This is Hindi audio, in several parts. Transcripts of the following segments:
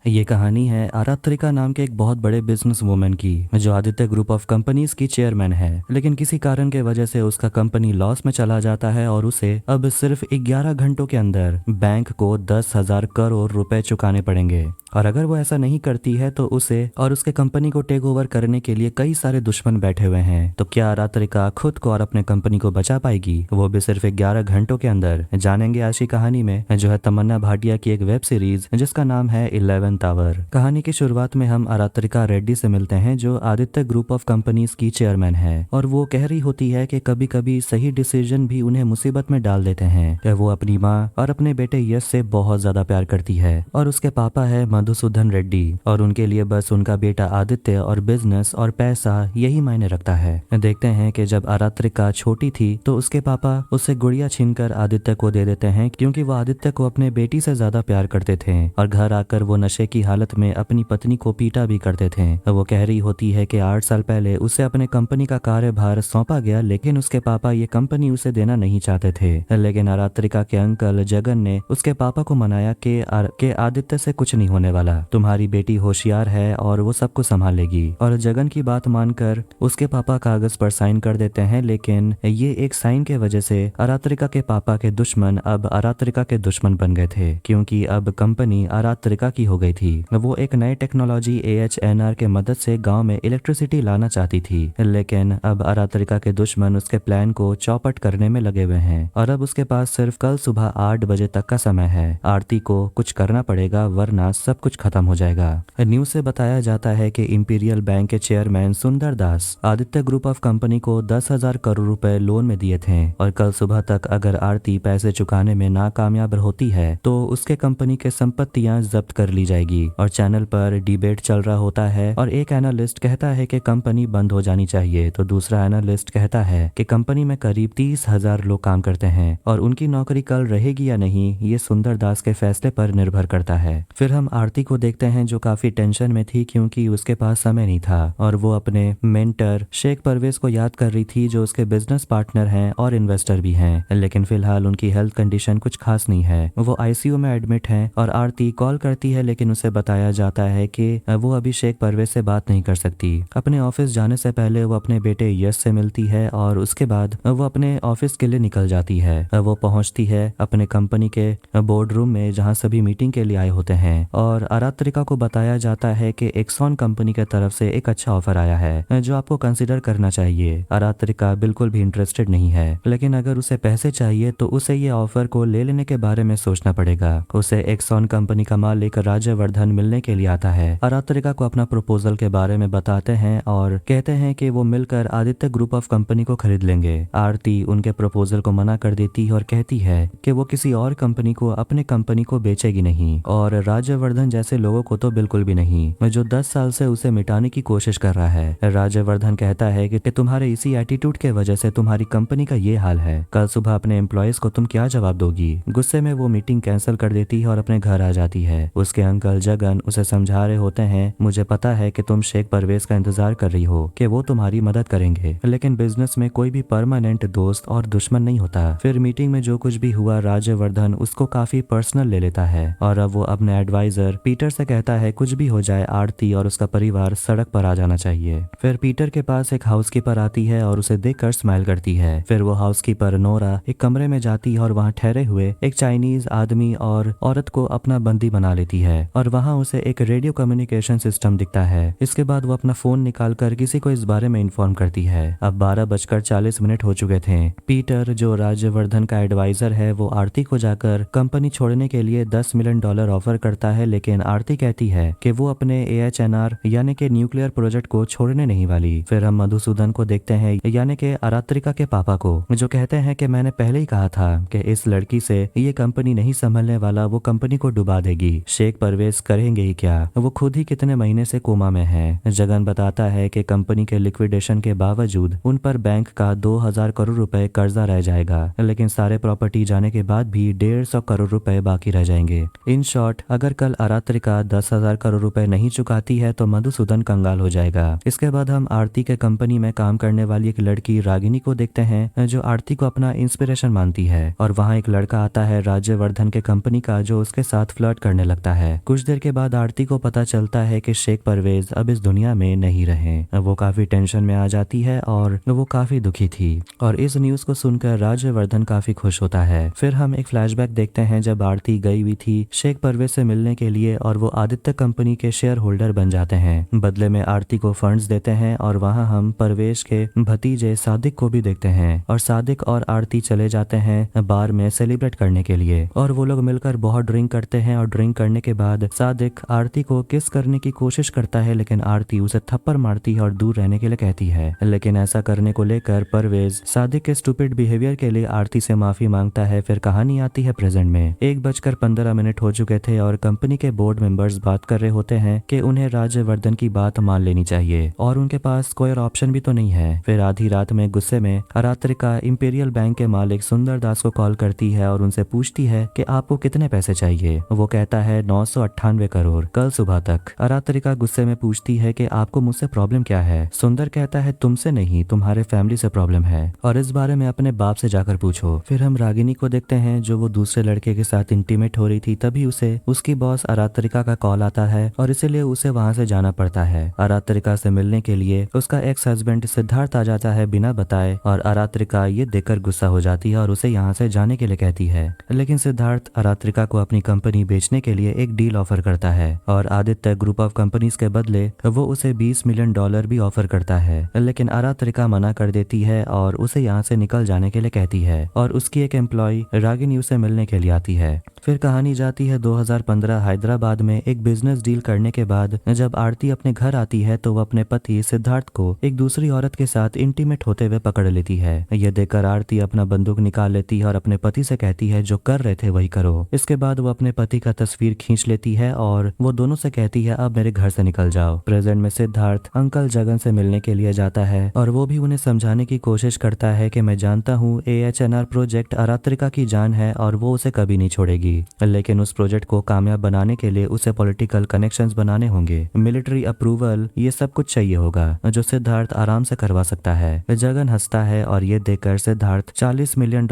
ये कहानी है आरात्रिका नाम के एक बहुत बड़े बिजनेस वुमेन की, जो आदित्य ग्रुप ऑफ कंपनीज की चेयरमैन है। लेकिन किसी कारण के वजह से उसका कंपनी लॉस में चला जाता है और उसे अब सिर्फ 11 घंटों के अंदर बैंक को 10,000 करोड़ रुपए चुकाने पड़ेंगे। और अगर वो ऐसा नहीं करती है तो उसे और उसके कंपनी को टेक ओवर करने के लिए कई सारे दुश्मन बैठे हुए हैं। तो क्या आरात्रिका खुद को और अपने कंपनी को बचा पाएगी, वो भी सिर्फ 11 घंटों के अंदर? जानेंगे आज की कहानी में, जो है तमन्ना भाटिया की एक वेब सीरीज जिसका नाम है 11 टावर। कहानी की शुरुआत में हम आरात्रिका रेड्डी से मिलते हैं, जो आदित्य ग्रुप ऑफ कंपनीज की चेयरमैन है। और वो कह रही होती है कि कभी कभी सही डिसीजन भी उन्हें मुसीबत में डाल देते हैं। वो अपनी माँ और अपने बेटे यश से बहुत ज्यादा प्यार करती है, और उसके पापा है मधुसूदन रेड्डी, और उनके लिए बस उनका बेटा आदित्य और बिजनेस और पैसा यही मायने रखता है। देखते हैं कि जब आरात्रिका छोटी थी तो उसके पापा उससे गुड़िया छीनकर आदित्य को दे देते हैं, क्योंकि वो आदित्य को अपने बेटी से ज्यादा प्यार करते थे। और घर आकर वो नशे की हालत में अपनी पत्नी को पीटा भी करते थे। वो कह रही होती है कि 8 साल पहले उसे अपने कंपनी का कार्यभार सौंपा गया, लेकिन उसके पापा ये कंपनी उसे देना नहीं चाहते थे। लेकिन आरात्रिका के अंकल जगन ने उसके पापा को मनाया कि आदित्य से कुछ नहीं होने वाला, तुम्हारी बेटी होशियार है और वो सब कुछ संभाल लेगी। और जगन की बात मानकर उसके पापा कागज पर साइन कर देते हैं। लेकिन ये एक साइन के वजह से आरात्रिका के पापा के दुश्मन अब आरात्रिका के दुश्मन बन गए थे, क्योंकि अब कंपनी आरात्रिका की हो गई थी। वो एक नए टेक्नोलॉजी AHNR के मदद से गांव में इलेक्ट्रिसिटी लाना चाहती थी। लेकिन अब आरात्रिका के दुश्मन उसके प्लान को चौपट करने में लगे हुए हैं, और अब उसके पास सिर्फ कल सुबह 8 बजे तक का समय है। आरती को कुछ करना पड़ेगा, वरना सब कुछ खत्म हो जाएगा। न्यूज से बताया जाता है कि इंपीरियल बैंक के चेयरमैन सुंदर दास आदित्य ग्रुप ऑफ कंपनी को 10,000 करोड़ रुपए लोन में दिए थे, और कल सुबह तक अगर आरती पैसे चुकाने में नाकामयाब होती है तो उसके कंपनी के संपत्तियां जब्त कर ली जाएगी। और चैनल पर डिबेट चल रहा होता है, और एक एनालिस्ट कहता है कि कंपनी बंद हो जानी चाहिए, तो दूसरा एनालिस्ट कहता है कि कंपनी में करीब 30,000 लोग काम करते हैं और उनकी नौकरी कल रहेगी या नहीं, ये सुंदर दास के फैसले पर निर्भर करता है। फिर हम आरती को देखते हैं, जो काफी टेंशन में थी क्योंकि उसके पास समय नहीं था, और वो अपने मेंटर शेख परवेज को याद कर रही थी, जो उसके बिजनेस पार्टनर हैं और इन्वेस्टर भी हैं। लेकिन फिलहाल उनकी हेल्थ कंडीशन कुछ खास नहीं है, वो ICU में एडमिट है। और आरती कॉल करती है, लेकिन उसे बताया जाता है कि वो अभी शेख परवेज से बात नहीं कर सकती। अपने ऑफिस जाने से पहले वो अपने बेटे यश से मिलती है, और उसके बाद वो अपने ऑफिस के लिए निकल जाती है। वो पहुंचती है अपने कंपनी के बोर्ड रूम में, जहां सभी मीटिंग के लिए आए होते हैं। और आरात्रिका को बताया जाता है कि एक्सॉन कंपनी की तरफ से एक अच्छा ऑफर आया है, जो आपको कंसिडर करना चाहिए। आरात्रिका बिल्कुल भी इंटरेस्टेड नहीं है, लेकिन अगर उसे पैसे चाहिए तो उसे ये ऑफर को ले लेने के बारे में सोचना पड़ेगा। उसे एक्सॉन कंपनी का मालिक राज्यवर्धन मिलने के लिए आता है। आरात्रिका को अपना प्रपोजल के बारे में बताते हैं और कहते हैं कि वो मिलकर आदित्य ग्रुप ऑफ कंपनी को खरीद लेंगे। आरती उनके प्रपोजल को मना कर देती है और कहती है कि वो किसी और कंपनी को अपने कंपनी को बेचेगी नहीं, और राज्यवर्धन जैसे लोगों को तो बिल्कुल भी नहीं, जो 10 साल से उसे मिटाने की कोशिश कर रहा है। राज्यवर्धन कहता है कि तुम्हारे इसी एटीट्यूड के वजह से तुम्हारी कंपनी का ये हाल है। कल सुबह अपने एम्प्लॉयज को तुम क्या जवाब दोगी? गुस्से में वो मीटिंग कैंसिल कर देती है और अपने घर आ जाती है। उसके अंकल जगन उसे समझा रहे होते हैं, मुझे पता है कि तुम शेख परवेज का इंतजार कर रही हो कि वो तुम्हारी मदद करेंगे, लेकिन बिजनेस में कोई भी परमानेंट दोस्त और दुश्मन नहीं होता। फिर मीटिंग में जो कुछ भी हुआ, राज्यवर्धन उसको काफी पर्सनल ले लेता है, और अब वो अपने एडवाइजर पीटर से कहता है कुछ भी हो जाए आरती और उसका परिवार सड़क पर आ जाना चाहिए। फिर पीटर के पास एक हाउसकीपर आती है और उसे देखकर स्माइल करती है। फिर वो हाउसकीपर नोरा एक कमरे में जाती है और वहाँ ठहरे हुए एक चाइनीज आदमी और औरत को अपना बंदी बना लेती है, और वहाँ उसे एक रेडियो कम्युनिकेशन सिस्टम दिखता है। इसके बाद वो अपना फोन निकालकर किसी को इस बारे में इन्फॉर्म करती है। अब 12:40 हो चुके थे। पीटर, जो राज्यवर्धन का एडवाइजर है, वो आरती को जाकर कंपनी छोड़ने के लिए $10 मिलियन ऑफर करता है, लेकिन आरती कहती है कि वो अपने AHNR यानी कि न्यूक्लियर प्रोजेक्ट को छोड़ने नहीं वाली। फिर हम मधुसूदन को देखते हैं, यानी कि आरात्रिका के पापा को, जो कहते हैं कि मैंने पहले ही कहा था कि इस लड़की से ये कंपनी नहीं संभलने वाला, वो कंपनी को डुबा देगी। शेख परवेज करेंगे ही क्या, वो खुद ही कितने महीने से कोमा में है। जगन बताता है कि कंपनी के लिक्विडेशन के बावजूद उन पर बैंक का 2,000 करोड़ रुपए कर्जा रह जाएगा, लेकिन सारे प्रॉपर्टी जाने के बाद भी 150 करोड़ रुपए बाकी रह जाएंगे। इन शॉर्ट, अगर कल आरात्रिका 10,000 करोड़ रुपए नहीं चुकाती है तो मधुसूदन कंगाल हो जाएगा। इसके बाद हम आरती के कंपनी में काम करने वाली एक लड़की रागिनी को देखते हैं जो आरती को अपना इंस्पिरेशन मानती है, और वहाँ एक लड़का आता है राज्यवर्धन के कंपनी का जो उसके साथ फ्लर्ट करने लगता है। कुछ देर के बाद आरती को पता चलता है कि शेख परवेज अब इस दुनिया में नहीं रहे। वो काफी टेंशन में आ जाती है और वो काफी दुखी थी, और इस न्यूज को सुनकर राज्यवर्धन काफी खुश होता है। फिर हम एक फ्लैशबैक देखते हैं जब आरती गई हुई थी शेख परवेज से मिलने के लिए, और वो आदित्य कंपनी के शेयर होल्डर बन जाते हैं। बदले में आरती को फंड्स देते हैं, और वहाँ हम परवेज के भतीजे सादिक को भी देखते हैं, और सादिक और आरती चले जाते हैं बार में सेलिब्रेट करने के लिए, और वो लोग मिलकर बहुत ड्रिंक करते हैं। और ड्रिंक करने के बाद सादिक आरती को किस करने की कोशिश करता है, लेकिन आरती उसे थप्पड़ मारती है और दूर रहने के लिए कहती है। लेकिन ऐसा करने को लेकर परवेज सादिक के स्टूपिड बिहेवियर के लिए आरती से माफी मांगता है। फिर कहानी आती है प्रेजेंट में। 1:15 हो चुके थे और कंपनी के बोर्ड मेंबर्स बात कर रहे होते हैं कि उन्हें राज्यवर्धन की बात मान लेनी चाहिए, और उनके पास कोई और ऑप्शन भी तो नहीं है। फिर आधी रात में गुस्से में आरात्रिका इंपीरियल बैंक के मालिक सुंदर दास को कॉल करती है और उनसे पूछती है कि आपको कितने पैसे चाहिए। वो कहता है 998 करोड़ कल सुबह तक। आरात्रिका गुस्से में पूछती है कि आपको मुझसे प्रॉब्लम क्या है। सुंदर कहता है तुमसे नहीं, तुम्हारे फैमिली से प्रॉब्लम है, और इस बारे में अपने बाप से जाकर पूछो। फिर हम रागिनी को देखते हैं जो वो दूसरे लड़के के साथ इंटीमेट हो रही थी। तभी उसे उसकी बॉस आरात्रिका का कॉल आता है, और इसीलिए उसे वहां से जाना पड़ता है। आरात्रिका से मिलने के लिए उसका एक्स हस्बैंड सिद्धार्थ आ जाता है बिना बताए, और आरात्रिका ये देखकर गुस्सा हो जाती है और उसे यहाँ से जाने के लिए कहती है। लेकिन सिद्धार्थ आरात्रिका को अपनी कंपनी बेचने के लिए एक डील ऑफर करता है, और आदित्य ग्रुप ऑफ कंपनीज के बदले वो उसे $20 मिलियन भी ऑफर करता है। लेकिन आरात्रिका मना कर देती है और उसे यहाँ से निकल जाने के लिए कहती है, और उसकी एक एम्प्लॉय रागिनी उसे मिलने के लिए आती है। फिर कहानी जाती है 2015 हैदराबाद में एक बिजनेस डील करने के बाद। जब आरती अपने घर आती है तो वो अपने पति सिद्धार्थ को एक दूसरी औरत के साथ इंटीमेट होते हुए पकड़ लेती है। यह देखकर आरती अपना बंदूक निकाल लेती है और अपने पति से कहती है जो कर रहे थे वही करो। इसके बाद वो अपने पति का तस्वीर खींच लेती है और वो दोनों से कहती है अब मेरे घर से निकल जाओ। प्रेजेंट में सिद्धार्थ अंकल जगन से मिलने के लिए जाता है, और वो भी उन्हें समझाने की कोशिश करता है कि मैं जानता हूँ AHNR प्रोजेक्ट आरात्रिका की जान है और वो उसे कभी नहीं छोड़ेगी, लेकिन उस प्रोजेक्ट को कामयाब बनाने के लिए उसे पॉलिटिकल कनेक्शंस बनाने होंगे, मिलिट्री अप्रूवल, ये सब कुछ चाहिए होगा जो सिद्धार्थ आराम से करवा सकता है। जगन हंसता है और ये देखकर सिद्धार्थ $40 मिलियन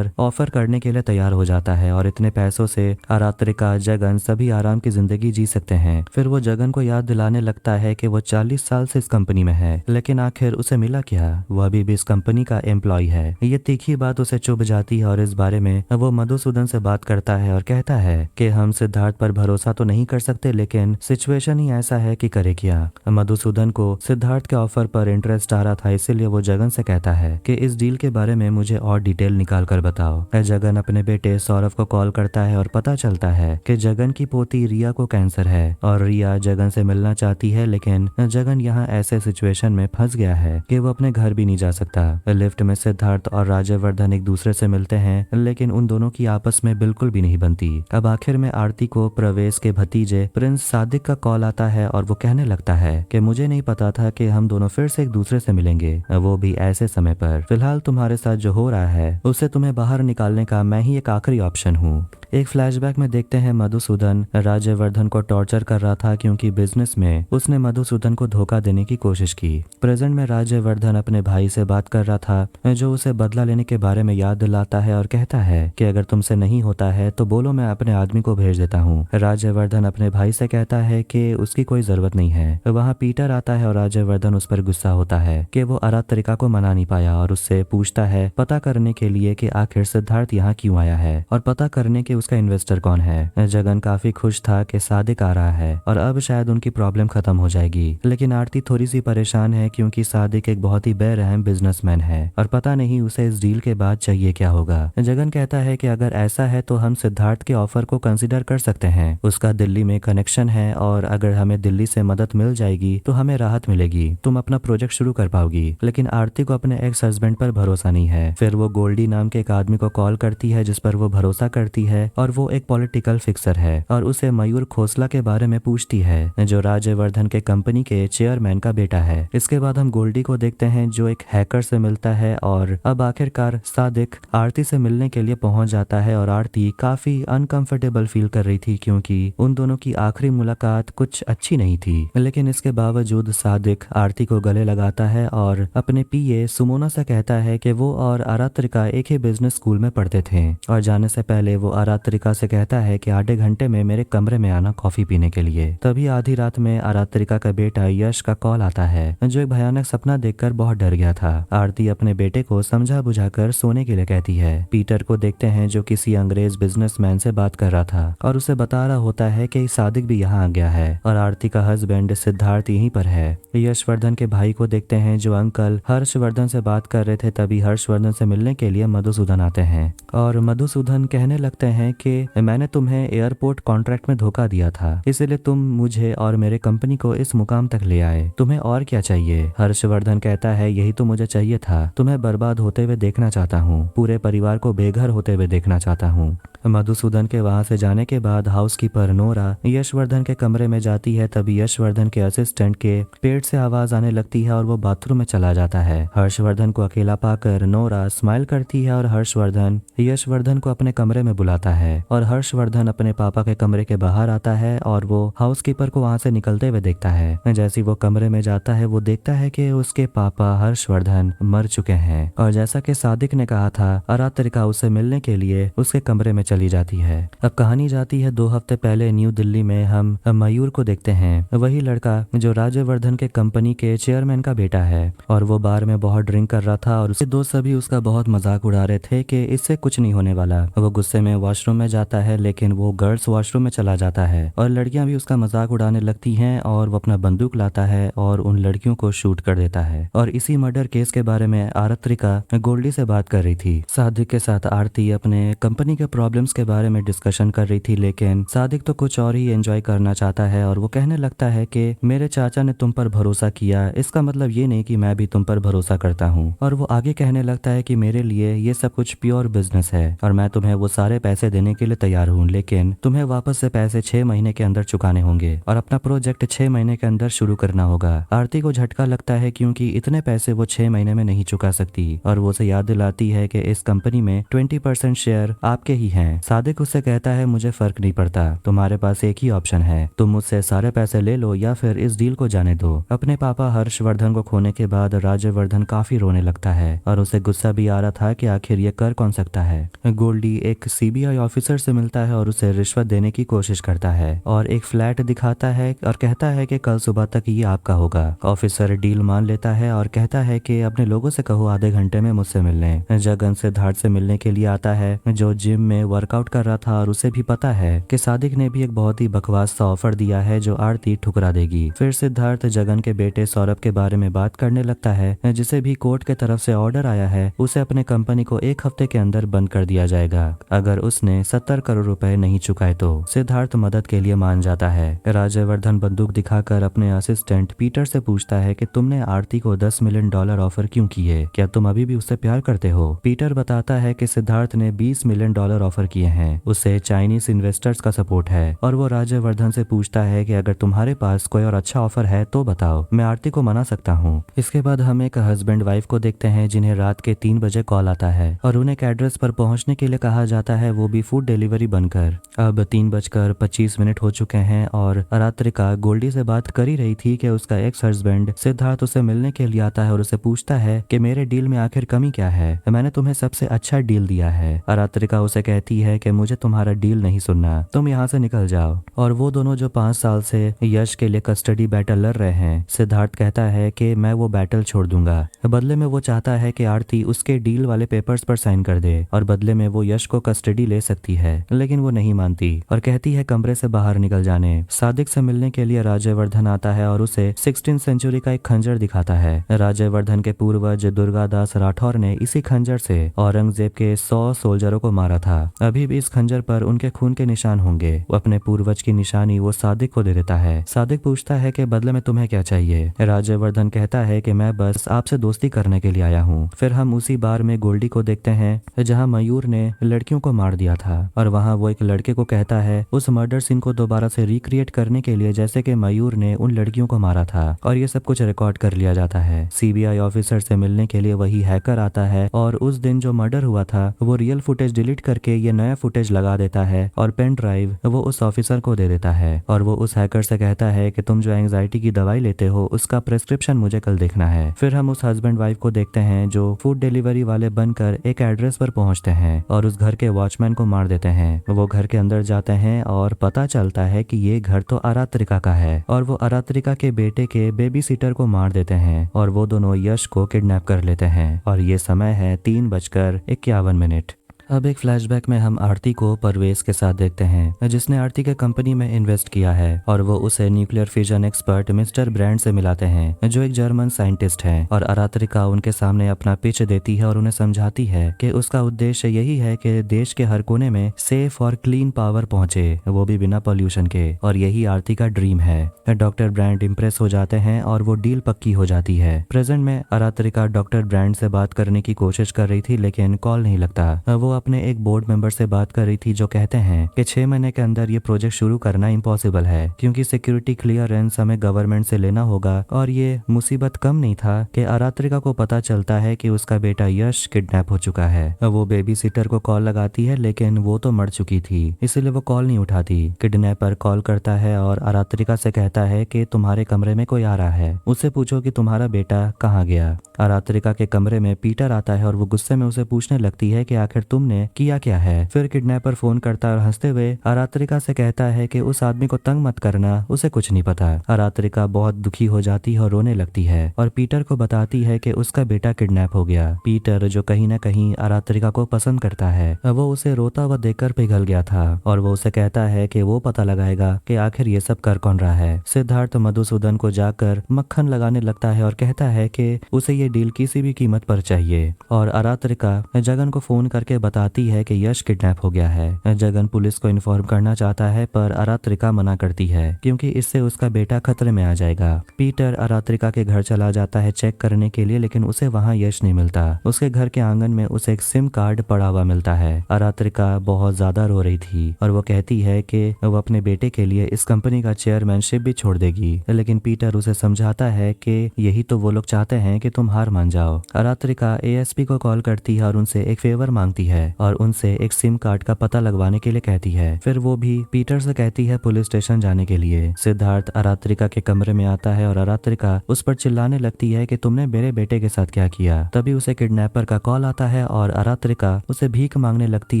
ऑफर करने के लिए तैयार हो जाता है, और इतने पैसों से आरात्रिका जगन सभी आराम की जिंदगी जी सकते हैं। फिर वो जगन को याद दिलाने लगता है कि वो 40 साल से इस कंपनी में है, लेकिन आखिर उसे मिला क्या, वो अभी भी इस कंपनी का एम्प्लॉय है। ये तीखी बात उसे चुभ जाती है और इस बारे में वो मधुसूदन से बात करता है और कहता है कि हम सिद्धार्थ पर भरोसा तो नहीं कर सकते, लेकिन सिचुएशन ही ऐसा है कि करे क्या। मधुसूदन को सिद्धार्थ के ऑफर पर इंटरेस्ट आ रहा था, इसीलिए वो जगन से कहता है कि इस डील के बारे में मुझे और डिटेल निकाल कर बताओ। जगन अपने बेटे सौरभ को कॉल करता है और पता चलता है कि जगन की पोती रिया को कैंसर है, और रिया जगन से मिलना चाहती है, लेकिन जगन यहाँ ऐसे सिचुएशन में फंस गया है कि वो अपने घर भी नहीं जा सकता। लिफ्ट में सिद्धार्थ और राज्यवर्धन एक दूसरे से मिलते हैं, लेकिन उन दोनों की आपस में बिल्कुल भी नहीं बनती। अब आखिर में आरती को प्रवेश के भतीजे प्रिंस सादिक का कॉल आता है और वो कहने लगता है कि मुझे नहीं पता था कि हम दोनों फिर से एक दूसरे से मिलेंगे, वो भी ऐसे समय पर। फिलहाल तुम्हारे साथ जो हो रहा है उससे तुम्हें बाहर निकालने का मैं ही एक आखिरी ऑप्शन हूँ। एक फ्लैशबैक में देखते हैं मधुसूदन राज्यवर्धन को टॉर्चर कर रहा था क्योंकि बिजनेस में उसने मधुसूदन को धोखा देने की कोशिश की। प्रेजेंट में राज्यवर्धन अपने भाई से बात कर रहा था जो उसे बदला लेने के बारे में याद दिलाता है और कहता है कि अगर तुमसे नहीं होता है तो बोलो, मैं अपने आदमी को भेज देता हूँ। राज्यवर्धन अपने भाई से कहता है कि उसकी कोई जरूरत नहीं है। वहाँ पीटर आता है और राज्यवर्धन उस पर गुस्सा होता है कि वो आरात्रिका को मना नहीं पाया, और उससे पूछता है पता करने के लिए कि आखिर सिद्धार्थ यहाँ क्यों आया है और पता करने के उसका इन्वेस्टर कौन है। जगन काफी खुश था कि सादिक आ रहा है और अब शायद उनकी प्रॉब्लम खत्म हो जाएगी, लेकिन आरती थोड़ी सी परेशान है क्योंकि सादिक एक बहुत ही बेरहम बिजनेसमैन है और पता नहीं उसे इस डील के बाद चाहिए क्या होगा। जगन कहता है कि अगर ऐसा है तो हम सिद्धार्थ के ऑफर को कंसिडर कर सकते हैं, उसका दिल्ली में कनेक्शन है और अगर हमें दिल्ली से मदद मिल जाएगी तो हमें राहत मिलेगी, तुम अपना प्रोजेक्ट शुरू कर पाओगी। लेकिन आरती को अपने एक्स हस्बैंड पर भरोसा नहीं है। फिर वो गोल्डी नाम के एक आदमी को कॉल करती है जिस पर वो भरोसा करती है है और वो एक पॉलिटिकल फिक्सर है और उसे मयूर खोसला के बारे में पूछती है जो राज्यवर्धन के कंपनी के चेयरमैन का बेटा है। इसके बाद हम गोल्डी को देखते हैं जो एक हैकर से मिलता है और अब आखिरकार सादिक आरती से मिलने के लिए पहुंच जाता है और आरती काफी अनकंफर्टेबल फील कर रही थी क्योंकि उन दोनों की आखिरी मुलाकात कुछ अच्छी नहीं थी। लेकिन इसके बावजूद सादिक आरती को गले लगाता है और अपने पीए सुमोना से कहता है कि वो और आरात्रिका एक ही बिजनेस स्कूल में पढ़ते थे और जाने से पहले वो आरात्रिका से कहता है कि आधे घंटे में मेरे कमरे में आना कॉफी पीने के लिए। तभी आधी रात में आरात्रिका का बेटा यश का कॉल आता है जो एक भयानक सपना देखकर बहुत डर गया था। आरती अपने बेटे को समझा बुझाकर सोने के लिए कहती है। पीटर को देखते हैं जो किसी अंग्रेज बिजनेसमैन से बात कर रहा था और उसे बता रहा होता है कि सादिक भी यहाँ आ गया है और आरती का हस्बैंड सिद्धार्थ यहीं पर है। यशवर्धन के भाई को देखते हैं जो अंकल हर्षवर्धन से बात कर रहे थे। तभी हर्षवर्धन से मिलने के लिए मधुसूदन आते हैं और मधुसूदन कहने लगते हैं कि मैंने तुम्हें एयरपोर्ट कॉन्ट्रैक्ट में धोखा दिया था, इसलिए तुम मुझे और मेरे कंपनी को इस मुकाम तक ले आए। तुम्हें और क्या चाहिए? हर्षवर्धन कहता है यही तो मुझे चाहिए था, तुम्हें बर्बाद होते हुए देखना चाहता हूँ, पूरे परिवार को बेघर होते हुए देखना चाहता हूँ। मधुसूदन के वहां से जाने के बाद हाउसकीपर नोरा यशवर्धन के कमरे में जाती है। तभी यशवर्धन के असिस्टेंट के पेट से आवाज आने लगती है और वो बाथरूम में चला जाता है। हर्षवर्धन को अकेला पाकर नोरा स्माइल करती है और हर्षवर्धन यशवर्धन को अपने कमरे में बुलाता है और हर्षवर्धन अपने पापा के कमरे के बाहर आता है और वो हाउसकीपर को वहां से निकलते हुए देखता है। जैसे वो कमरे में जाता है वो देखता है कि उसके पापा हर्षवर्धन मर चुके हैं और जैसा कि सादिक ने कहा था आरात्रिका उससे मिलने के लिए उसके कमरे में चली जाती है। अब कहानी जाती है 2 हफ्ते पहले न्यू दिल्ली में। हम मयूर को देखते हैं, वही लड़का जो राज्यवर्धन के कंपनी के चेयरमैन का बेटा है और वो बार में बहुत ड्रिंक कर रहा था और उसके दोस्त सभी उसका बहुत मजाक उड़ा रहे थे कि इससे कुछ नहीं होने वाला। वो गुस्से में वॉशरूम में जाता है लेकिन वो गर्ल्स वॉशरूम में चला जाता है और लड़कियां भी उसका मजाक उड़ाने लगती हैं और वो अपना बंदूक लाता है और उन लड़कियों को शूट कर देता है। और इसी मर्डर केस के बारे में आरात्रिका गोल्डी से बात कर रही थी। सादिक के साथ आरती अपने कंपनी के प्रॉब्लम्स के बारे में डिस्कशन कर रही थी लेकिन सादिक तो कुछ और ही एंजॉय करना चाहता है और वो कहने लगता है कि मेरे चाचा ने तुम पर भरोसा किया, इसका मतलब ये नहीं कि मैं भी तुम पर भरोसा करता हूँ। और वो आगे कहने लगता है कि मेरे लिए ये सब कुछ प्योर बिजनेस है और मैं तुम्हें वो सारे पैसे देने के लिए तैयार हूँ, लेकिन तुम्हें वापस से पैसे 6 महीने के अंदर चुकाने होंगे और अपना प्रोजेक्ट 6 महीने के अंदर शुरू करना होगा। आरती को झटका लगता है क्योंकि इतने पैसे वो 6 महीने में नहीं चुका सकती और वो उसे याद दिलाती है कि इस कंपनी में 20% शेयर आपके ही हैं। सादिक उससे कहता है मुझे फर्क नहीं पड़ता, तुम्हारे पास एक ही ऑप्शन है, तुम मुझसे सारे पैसे ले लो या फिर इस डील को जाने दो। अपने पापा हर्षवर्धन को खोने के बाद राज्यवर्धन काफी रोने लगता है और उसे गुस्सा भी आ रहा था कि आखिर ये कर कौन सकता है। गोल्डी एक सीबीआई ऑफिसर से मिलता है और उसे रिश्वत देने की कोशिश करता है और एक फ्लैट दिखाता है और कहता है कि कल सुबह तक ये आपका होगा। ऑफिसर डील मान लेता है और कहता है कि अपने लोगों से कहो आधे घंटे में मुझसे मिलने। जगन सिद्धार्थ से मिलने के लिए आता है जो जिम में वर्कआउट कर रहा था और उसे भी पता है कि सादिक ने भी एक बहुत ही बकवास सा ऑफर दिया है जो आरती ठुकरा देगी। फिर सिद्धार्थ जगन के बेटे सौरभ के बारे में बात करने लगता है जिसे भी कोर्ट के तरफ से ऑर्डर आया है उसे अपने कंपनी को 1 हफ्ते के अंदर बंद कर दिया जाएगा अगर उसने 70 करोड़ रुपए नहीं चुकाए तो। सिद्धार्थ मदद के लिए मान जाता है। राज्यवर्धन बंदूक दिखाकर अपने असिस्टेंट पीटर से पूछता है कि तुमने आरती को $10 मिलियन ऑफर क्यों किए, क्या तुम अभी भी उससे प्यार करते हो? पीटर बताता है कि सिद्धार्थ ने $20 मिलियन ऑफर किए हैं, उसे चाइनीज इन्वेस्टर्स का सपोर्ट है और वो राज्यवर्धन से पूछता है कि अगर तुम्हारे पास कोई और अच्छा ऑफर है तो बताओ, मैं आरती को मना सकता हूँ। इसके बाद हम एक हस्बैंड वाइफ को देखते हैं जिन्हें रात के 3 बजे कॉल आता है और उन्हें एक एड्रेस पर पहुंचने के लिए कहा जाता है, वो भी फूड डिलीवरी बनकर। अब 3:25 हो चुके हैं और आरात्रिका गोल्डी से बात कर ही रही थी कि उसका एक्स हस्बैंड सिद्धार्थ उसे मिलने के लिए आता है और उसे पूछता है कि मेरे डील में आखिर कमी क्या है, मैंने तुम्हें सबसे अच्छा डील दिया है। आरात्रिका उसे कहती है कि मुझे तुम्हारा डील नहीं सुनना, तुम यहाँ से निकल जाओ। और वो दोनों जो 5 साल से यश के लिए कस्टडी बैटल लड़ रहे हैं, सिद्धार्थ कहता है कि मैं वो बैटल छोड़ दूंगा। बदले में वो चाहता है कि आरती उसके डील वाले पेपर्स पर साइन कर दे और बदले में वो यश को कस्टडी ले सकती है, लेकिन वो नहीं मानती और कहती है कमरे से बाहर निकल जाने। सादिक से मिलने के लिए राज्यवर्धन आता है और उसे 16th सेंचुरी का एक खंजर दिखाता है। राज्यवर्धन के पूर्वज दुर्गादास राठौर ने इसी खंजर से औरंगजेब के 100 सोल्जरों को मारा था। अभी भी इस खंजर पर उनके खून के निशान होंगे। वो अपने पूर्वज की निशानी वो सादिक को दे देता है। सादिक पूछता है कि बदले में तुम्हें क्या चाहिए। राज्यवर्धन कहता है कि मैं बस आपसे दोस्ती करने के लिए आया हूँ। फिर हम उसी बार में गोल्डी को देखते हैं जहाँ मयूर ने लड़कियों को मार दिया था और वहाँ वो एक लड़के को कहता है उस मर्डर सीन को दोबारा से रिक्रिएट करने के लिए, जैसे कि मयूर ने उन लड़कियों को मारा था, और ये सब कुछ रिकॉर्ड कर लिया जाता है। सीबीआई ऑफिसर से मिलने के लिए वही हैकर आता है और उस दिन जो मर्डर हुआ था वो रियल फुटेज डिलीट करके ये नया फुटेज लगा देता है और पेन ड्राइव वो उस ऑफिसर को दे देता है और वो उस हैकर से कहता है कि तुम जो एंजाइटी की दवाई लेते हो उसका प्रिस्क्रिप्शन मुझे कल देखना है। फिर हम उस हस्बैंड वाइफ को देखते हैं जो फूड डिलीवरी वाले बनकर एक एड्रेस पर पहुंचते हैं और उस घर के वॉचमैन को मार देते हैं। वो घर के अंदर जाते हैं और पता चलता है कि ये घर तो आरात्रिका का है और वो आरात्रिका के बेटे के बेबी सीटर को मार देते हैं और वो दोनों यश को किडनैप कर लेते हैं और ये समय है 3:51। अब एक फ्लैशबैक में हम आरती को परवेज के साथ देखते हैं जिसने आरती के कंपनी में इन्वेस्ट किया है और वो उसे nuclear fission expert mister brand से मिलाते हैं जो एक जर्मन साइंटिस्ट है और आरात्रिका उनके सामने अपना पिच देती है और उन्हें समझाती है कि उसका उद्देश्य यही है कि देश के हर कोने में सेफ और क्लीन पावर पहुंचे, वो भी बिना पॉल्यूशन के, और यही आरती का ड्रीम है। डॉक्टर ब्रांड इम्प्रेस हो जाते हैं और वो डील पक्की हो जाती है। प्रेजेंट में आरात्रिका डॉक्टर ब्रांड से बात करने की कोशिश कर रही थी लेकिन कॉल नहीं लगता। वो अपने एक बोर्ड मेंबर से बात कर रही थी जो कहते हैं कि 6 महीने के अंदर ये प्रोजेक्ट शुरू करना इम्पॉसिबल है क्योंकि सिक्योरिटी क्लियरेंस हमें गवर्नमेंट से लेना होगा। और ये मुसीबत कम नहीं था कि आरात्रिका को पता चलता है कि उसका बेटा यश किडनैप हो चुका है। वो बेबी सीटर को कॉल लगाती है लेकिन वो तो मर चुकी थी, इसलिए वो कॉल नहीं उठाती। किडनैपर कॉल करता है और आरात्रिका से कहता है कि तुम्हारे कमरे में कोई आ रहा है, उससे पूछो कि तुम्हारा बेटा कहाँ गया। आरात्रिका के कमरे में पीटर आता है और वो गुस्से में उसे पूछने लगती है कि आखिर तुमने किया क्या है। फिर किडनैपर फोन करता है और हंसते हुए आरात्रिका से कहता है कि उस आदमी को तंग मत करना, उसे कुछ नहीं पता। आरात्रिका बहुत दुखी हो जाती है और रोने लगती है और पीटर को बताती है कि उसका बेटा किडनैप हो गया। पीटर जो कहीं ना कहीं आरात्रिका को पसंद करता है, वो उसे रोता हुआ देखकर पिघल गया था और वो उसे कहता है कि वो पता लगाएगा कि आखिर ये सब कर कौन रहा है। सिद्धार्थ मधुसूदन को जाकर मक्खन लगाने लगता है और कहता है कि उसे ये डील किसी भी कीमत पर चाहिए और आरात्रिका जगन को फोन करके बताती है कि यश किडनैप हो गया है। जगन पुलिस को इन्फॉर्म करना चाहता है पर आरात्रिका मना करती है क्योंकि इससे उसका बेटा खतरे में आ जाएगा। पीटर आरात्रिका के घर चला जाता है चेक करने के लिए लेकिन उसे वहां यश नहीं मिलता। उसके घर के आंगन में उसे एक सिम कार्ड पड़ा हुआ मिलता है। आरात्रिका बहुत ज्यादा रो रही थी और वो कहती है कि वो अपने बेटे के लिए इस कंपनी का चेयरमैनशिप भी छोड़ देगी, लेकिन पीटर उसे समझाता है कि यही तो वो लोग चाहते हैं कि तुम हार मान जाओ। आरात्रिका एएसपी को कॉल करती है और उनसे एक फेवर मांगती है और उनसे एक सिम कार्ड का पता लगवाने के लिए कहती है। फिर वो भी पीटर से कहती है पुलिस स्टेशन जाने के लिए। सिद्धार्थ आरात्रिका के कमरे में आता है और आरात्रिका उस पर चिल्लाने लगती है कि तुमने मेरे बेटे के साथ क्या किया। तभी उसे किडनैपर का कॉल आता है और आरात्रिका उसे भीख मांगने लगती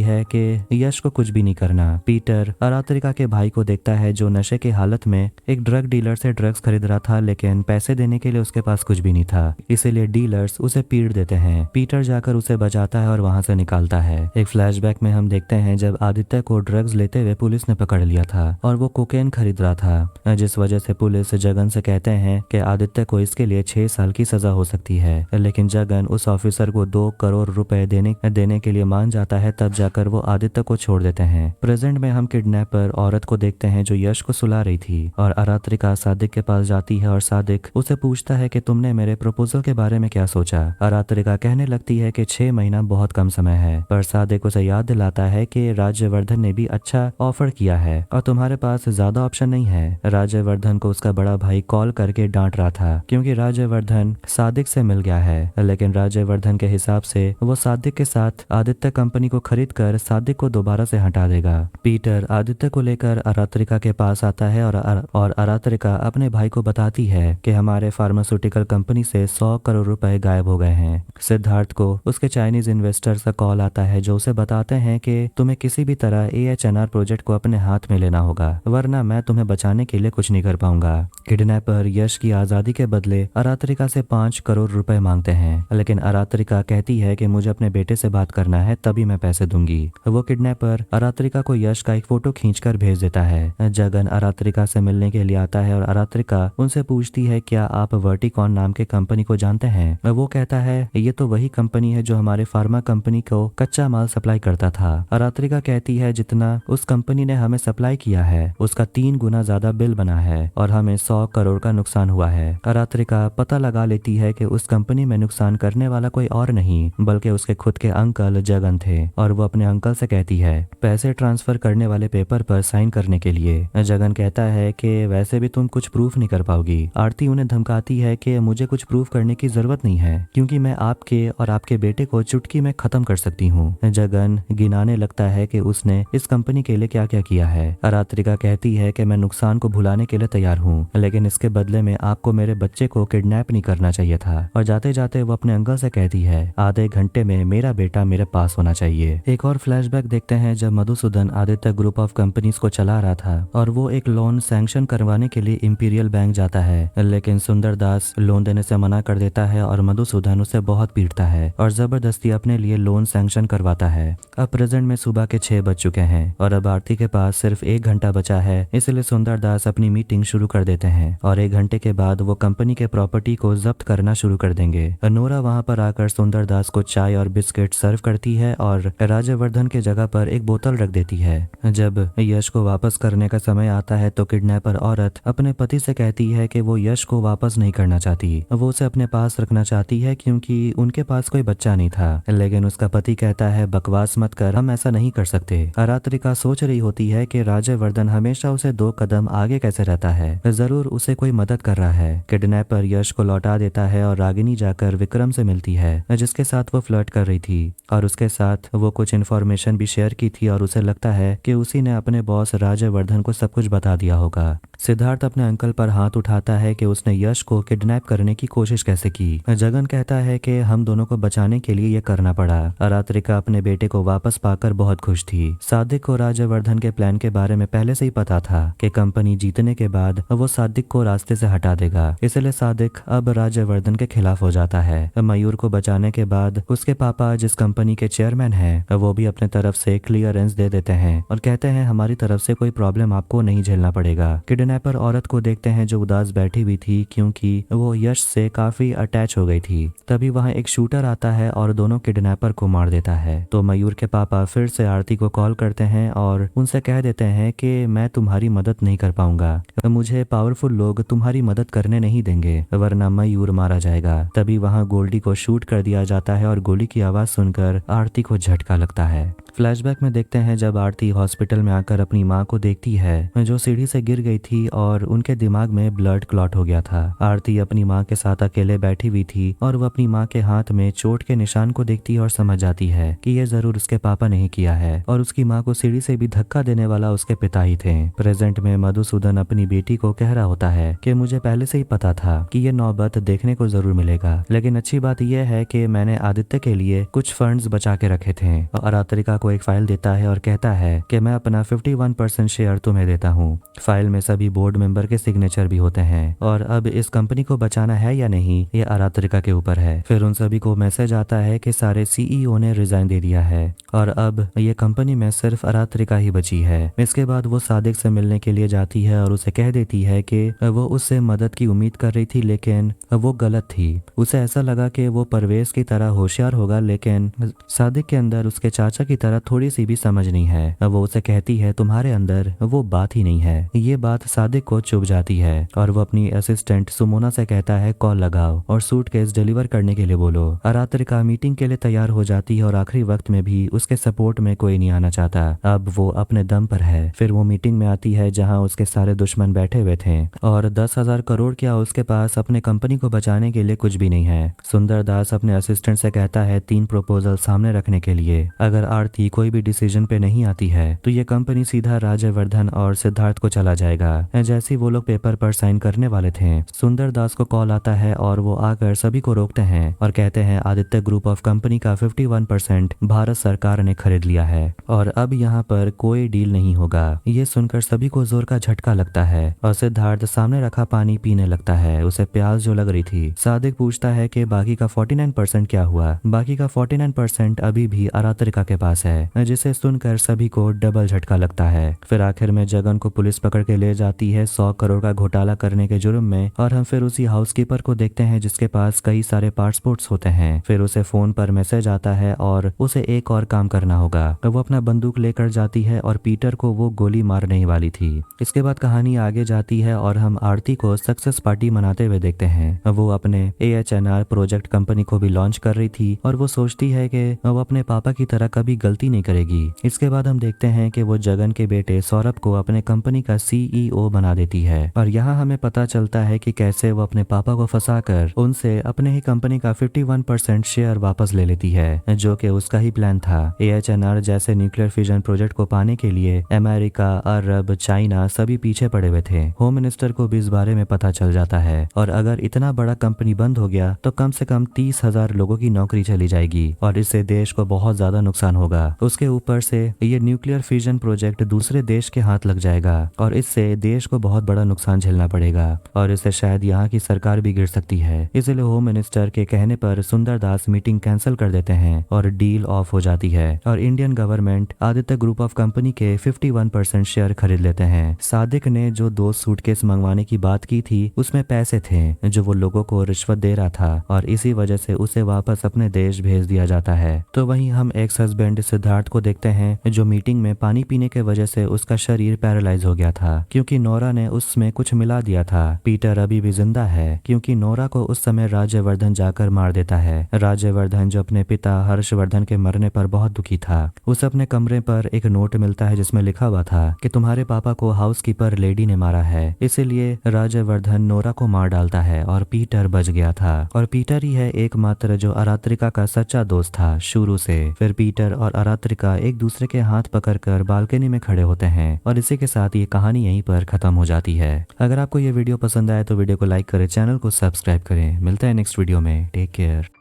है कि यश को कुछ भी नहीं करना। पीटर आरात्रिका के भाई को देखता है जो नशे की हालत में एक ड्रग डीलर से ड्रग्स खरीद रहा था लेकिन पैसे देने के लिए उसके पास कुछ भी नहीं था, इसीलिए डीलर्स उसे पीट देते हैं। पीटर जाकर उसे बचाता है और वहां से निकालता है। एक फ्लैशबैक में हम देखते हैं जब आदित्य को ड्रग्स लेते हुए पुलिस ने पकड़ लिया था और वो कोकेन खरीद रहा था, जिस वजह से पुलिस जगन से कहते हैं कि आदित्य को इसके लिए 6 साल की सजा हो सकती है। लेकिन जगन उस ऑफिसर को 2 करोड़ रुपए देने के लिए मान जाता है, तब जाकर वो आदित्य को छोड़ देते हैं। प्रेजेंट में हम किडनैपर औरत को देखते हैं जो यश को सुला रही थी और आरात्रिका सादिक के पास जाती है और सादिक उसे पूछता है कि तुमने मेरे प्रपोजल के बारे में क्या सोचा। आरात्रिका कहने लगती है कि 6 महीना बहुत कम समय है, पर सादिक उसे याद दिलाता है कि राज्यवर्धन ने भी अच्छा ऑफर किया है और तुम्हारे पास ज्यादा ऑप्शन नहीं है। राज्यवर्धन को उसका बड़ा भाई कॉल करके डांट रहा था क्योंकि राज्यवर्धन सादिक से मिल गया है, लेकिन राज्यवर्धन के हिसाब से वो सादिक के साथ आदित्य कंपनी को खरीद कर सादिक को दोबारा से हटा देगा। पीटर आदित्य को लेकर आरात्रिका के पास आता है और आरात्रिका अपने भाई को बताती है कि हमारे फार्मास्यूटिकल कंपनी से 100 करोड़ रुपए गायब हो गए हैं। सिद्धार्थ को उसके चाइनीज इन्वेस्टर्स का कॉल आता है जो उसे बताते हैं कि तुम्हें किसी भी तरह AHNR प्रोजेक्ट को अपने हाथ में लेना होगा, वरना मैं तुम्हें बचाने के लिए कुछ नहीं कर पाऊंगा। किडनैपर यश की आजादी के बदले आरात्रिका से 5 करोड़ रुपए मांगते हैं, लेकिन आरात्रिका कहती है कि मुझे अपने बेटे से बात करना है तभी मैं पैसे दूंगी। वो किडनैपर आरात्रिका को यश का एक फोटो खींचकर भेज देता है। जगन आरात्रिका से मिलने के लिए आता है और आरात्रिका उनसे पूछती है क्या आप वर्टिकॉन नाम के कंपनी को जानते हैं। वो कहता है ये तो वही कंपनी है जो हमारे फार्मा कंपनी को कच्चा कच्चा माल सप्लाई करता था। अरात्रिका कहती है जितना उस कंपनी ने हमें सप्लाई किया है उसका 3 गुना ज्यादा बिल बना है और हमें 100 करोड़ का नुकसान हुआ है। अरात्रिका पता लगा लेती है कि उस कंपनी में नुकसान करने वाला कोई और नहीं बल्कि उसके खुद के अंकल जगन थे और वो अपने अंकल से कहती है पैसे ट्रांसफर करने वाले पेपर पर साइन करने के लिए। जगन कहता है कि वैसे भी तुम कुछ प्रूफ नहीं कर पाओगी। आरती उन्हें धमकाती है कि मुझे कुछ प्रूफ करने की जरूरत नहीं है क्योंकि मैं आपके और आपके बेटे को चुटकी में खत्म कर सकती हूँ। जगन गिनाने लगता है कि उसने इस कंपनी के लिए क्या क्या किया है। अरात्रिका कहती है कि मैं नुकसान को भुलाने के लिए तैयार हूँ लेकिन इसके बदले में आपको मेरे बच्चे को किडनैप नहीं करना चाहिए था। और जाते जाते वो अपने अंकल से कहती है आधे घंटे में मेरा बेटा मेरे पास होना चाहिए। एक और फ्लैशबैक देखते हैं जब Madhusudan Aditya group of companies को चला रहा था और वो एक लोन सैंक्शन करवाने के लिए इंपीरियल बैंक जाता है लेकिन सुंदर दास लोन देने से मना कर देता है और मधुसूदन उसे बहुत पीटता है और जबरदस्ती अपने लिए लोन सैंक्शन करवाता है। अब प्रेजेंट में सुबह के 6 बज चुके हैं और अब आरती के पास सिर्फ 1 घंटा बचा है, इसलिए सुंदर दास अपनी मीटिंग शुरू कर देते हैं और 1 घंटे के बाद वो कंपनी के प्रॉपर्टी को जब्त करना शुरू कर देंगे। नोरा वहां पर आकर सुंदर दास को चाय और बिस्किट सर्व करती है और राजवर्धन के जगह पर एक बोतल रख देती है। जब यश को वापस करने का समय आता है तो किडनैपर औरत अपने पति से कहती है कि वो यश को वापस नहीं करना चाहती, वो उसे अपने पास रखना चाहती है क्योंकि उनके पास कोई बच्चा नहीं था। लेकिन उसका पति कहता है बकवास मत कर, हम ऐसा नहीं कर सकते। अरात्रिका सोच रही होती है कि राजवर्धन हमेशा उसे 2 कदम आगे कैसे रहता है, जरूर उसे कोई मदद कर रहा है। किडनैपर यश को लौटा देता है और रागिनी जाकर विक्रम से मिलती है जिसके साथ वो फ्लर्ट कर रही थी और उसके साथ वो कुछ इन्फॉर्मेशन भी शेयर की थी और उसे लगता है कि उसी ने अपने बॉस राजवर्धन को सब कुछ बता दिया होगा। सिद्धार्थ अपने अंकल पर हाथ उठाता है कि उसने यश को किडनैप करने की कोशिश कैसे की। जगन कहता है कि हम दोनों को बचाने के लिए ये करना पड़ा। अरात्रिका अपने बेटे को वापस पाकर बहुत खुश थी। सादिक को राजवर्धन के प्लान के बारे में पहले से ही पता था कि कंपनी जीतने के बाद वो सादिक को रास्ते से हटा देगा, इसलिए सादिक अब राजवर्धन के खिलाफ हो जाता है। मयूर को बचाने के बाद उसके पापा जिस कंपनी के चेयरमैन हैं वो भी अपने तरफ से क्लियरेंस दे देते हैं और कहते हैं हमारी तरफ से कोई प्रॉब्लम आपको नहीं झेलना पड़ेगा। किडनैपर औरत को देखते हैं जो उदास बैठी हुई थी क्योंकि वो यश से काफी अटैच हो गई थी। तभी वहां एक शूटर आता है और दोनों किडनैपर को मार देता है। तो मयूर के पापा फिर से आरती को कॉल करते हैं और उनसे कह देते हैं कि मैं तुम्हारी मदद नहीं कर पाऊंगा, मुझे पावरफुल लोग तुम्हारी मदद करने नहीं देंगे वरना मयूर मारा जाएगा। तभी वहां गोल्डी को शूट कर दिया जाता है और गोली की आवाज सुनकर आरती को झटका लगता है। फ्लैशबैक में देखते हैं जब आरती हॉस्पिटल में आकर अपनी माँ को देखती है जो सीढ़ी से गिर गई थी और उनके दिमाग में ब्लड क्लॉट हो गया था। आरती अपनी माँ के साथ अकेले बैठी हुई थी और वो अपनी माँ के हाथ में चोट के निशान को देखती है और समझ जाती है कि ये जरूर उसके पापा ने ही किया है और उसकी माँ को सीढ़ी से भी धक्का देने वाला उसके पिता ही थे। प्रेजेंट में मधुसूदन अपनी बेटी को कह रहा होता है कि मुझे पहले से ही पता था कि ये नौबत देखने को जरूर मिलेगा, लेकिन अच्छी बात यह है कि मैंने आदित्य के लिए कुछ फंड्स बचा के रखे थे। और अरात्रिका को एक फाइल देता है और कहता है कि मैं अपना 51% शेयर तुम्हें देता हूँ। फाइल में सभी बोर्ड मेंबर के सिग्नेचर भी होते हैं और अब इस कंपनी को बचाना है या नहीं ये अरात्रिका के ऊपर है। फिर उन सभी को मैसेज आता है कि सारे सीईओ ने रिजाइन दे दिया है और अब ये कंपनी में सिर्फ अरात्रिका ही बची है। इसके बाद वो सादिक से मिलने के लिए जाती है और उसे कह देती है कि वो उससे मदद की उम्मीद कर रही थी लेकिन वो गलत थी। उसे ऐसा लगा कि वो परवेज की तरह होशियार होगा लेकिन सादिक के अंदर उसके चाचा की तरह थोड़ी सी भी समझ नहीं है। वो उसे कहती है तुम्हारे अंदर वो बात ही नहीं है। ये बात सादिक को चुभ जाती है और वो अपनी असिस्टेंट सुमोना से कहता है कॉल लगाओ और सूटकेस डिलीवर करने के लिए बोलो। अरात्रिका मीटिंग के लिए तैयार हो जाती है और आखिरी वक्त में भी उसके सपोर्ट में कोई नहीं आना चाहता। अब वो अपने दम पर है। फिर वो मीटिंग में आती है जहाँ उसके सारे दुश्मन बैठे हुए थे और 10,000 करोड़ क्या उसके पास अपने कंपनी को बचाने के लिए कुछ भी नहीं है। सुंदर दास अपने असिस्टेंट से कहता है 3 प्रपोजल सामने रखने के लिए। अगर आरती कोई भी डिसीजन पे नहीं आती है तो ये कंपनी सीधा राजवर्धन और सिद्धार्थ को चला जाएगा। जैसे वो लोग पेपर पर साइन करने वाले थे सुंदर दास को कॉल आता है और वो आकर सभी को रोकते हैं और कहते हैं आदित्य ग्रुप ऑफ कंपनी का 51% भारत सरकार ने खरीद लिया है और अब यहाँ पर कोई डील नहीं होगा। ये सुनकर सभी को जोर का झटका लगता है और सिद्धार्थ सामने रखा पानी पीने लगता है। उसे प्यास जो लग रही थी। सादिक पूछता है कि बाकी का 49% क्या हुआ। बाकी का 49% अभी भी अरात्रिका के पास है, जिसे सुनकर सभी को डबल झटका लगता है। फिर आखिर में जगन को पुलिस पकड़ के ले जाती है 100 करोड़ का घोटाला करने के जुर्म में, और हम फिर उसी हाउसकीपर को देखते हैं जिसके पास कई सारे पासपोर्ट्स होते हैं। फिर उसे फोन पर मैसेज आता है और उसे एक और काम करना होगा। वो अपना बंदूक लेकर जाती है और पीटर को वो गोली मारने ही वाली थी। इसके बाद कहानी आगे जाती है और हम आरती को सक्सेस पार्टी मनाते हुए देखते हैं। वो अपने AHNR प्रोजेक्ट कंपनी को भी लॉन्च कर रही थी और वो सोचती है कि वो अपने पापा की तरह कभी गलती नहीं करेगी। इसके बाद हम देखते हैं कि वो जगन के बेटे सौरभ को अपने कंपनी का CEO बना देती है, और यहाँ हमें पता चलता है कि कैसे वो अपने पापा को फंसाकर उनसे अपने ही कंपनी का 51% शेयर वापस ले लेती है, जो कि उसका ही प्लान था। AHNR जैसे न्यूक्लियर फ्यूजन प्रोजेक्ट को पाने के लिए अमेरिका, अरब, चाइना सभी पीछे पड़े हुए थे। होम मिनिस्टर को भी इस बारे में पता चल जाता है, और अगर इतना बड़ा कंपनी बंद हो गया तो कम से कम 30,000 लोगों की नौकरी चली जाएगी, और इससे देश को बहुत ज्यादा नुकसान होगा। उसके ऊपर से ये न्यूक्लियर फ्यूजन प्रोजेक्ट दूसरे देश के हाथ लग जाएगा, और इससे देश को बहुत बड़ा नुकसान झेलना पड़ेगा, और इससे शायद यहाँ की सरकार भी गिर सकती है। इसलिए होम मिनिस्टर के कहने पर सुंदरदास मीटिंग कैंसिल कर देते हैं और डील ऑफ हो जाती है, और Indian government Aditya group of company के 51% शेयर खरीद लेते हैं। सादिक ने जो 2 सूटकेस मंगवाने की बात की थी उसमें पैसे थे जो वो लोगों को रिश्वत दे रहा था, और इसी वजह से उसे वापस अपने देश भेज दिया जाता है। तो वहीं हम एक्स हस्बैंड सिद्धार्थ को देखते हैं जो मीटिंग में पानी पीने के वजह से उसका शरीर पैरालाइज हो गया था, क्योंकि नोरा ने उसमें कुछ मिला दिया था। पीटर अभी भी जिंदा है क्योंकि नोरा को उस समय राज्यवर्धन जाकर मार देता है। राज्यवर्धन जो अपने पिता हर्षवर्धन के मरने पर बहुत दुखी था, उसे अपने कमरे पर एक नोट मिलता है जिसमें लिखा हुआ था कि तुम्हारे पापा को हाउसकीपर लेडी ने मारा है। इसीलिए राज्यवर्धन नोरा को मार डालता है और पीटर बच गया था, और पीटर ही है एकमात्र जो अरात्रिका का सच्चा दोस्त था शुरू से। फिर पीटर और अरात्रिका एक दूसरे के हाथ पकड़कर बालकनी में खड़े होते हैं, और इसी के साथ ये कहानी यहीं पर खत्म हो जाती है। अगर आपको ये वीडियो पसंद आए तो वीडियो को लाइक करें, चैनल को सब्सक्राइब करें। मिलता है नेक्स्ट वीडियो में। Take care.